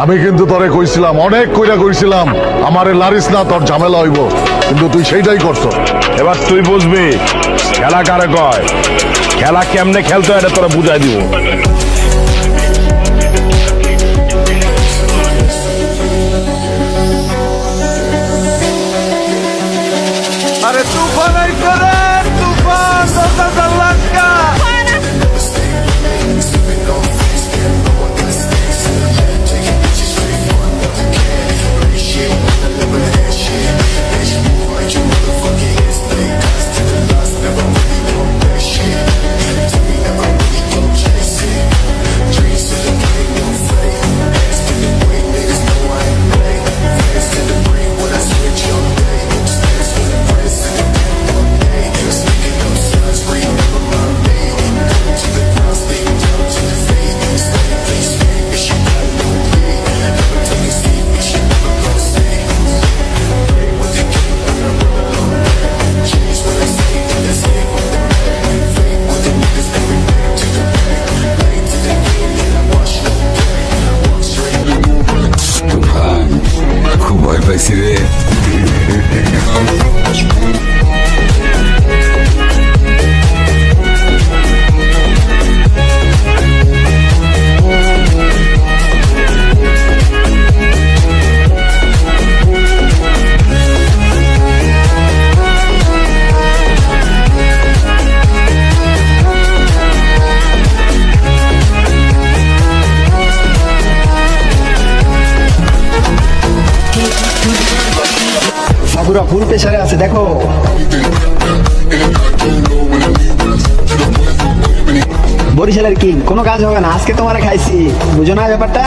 আমি কিন্তু তোরে কইছিলাম, অনেক কইরা কইছিলাম আমারে লারিস না, তোর ঝামেলা হইব, কিন্তু তুই সেইটাই করছ। এবার তুই বুঝবি খেলা কারে কয়, খেলা কেমনে খেলতে হয় এটা তোরা বুঝাই দিব। আরে তুফান আইছে রে, তুফান লঙ্কা। খুব ভয় পাইছি রে। পুরো ফুল প্রেসারে আছে দেখো। বরিশালের কিং, কোনো কাজ হবে না, আজকে তোমারে খাইছি, বুঝো না ব্যাপারটা।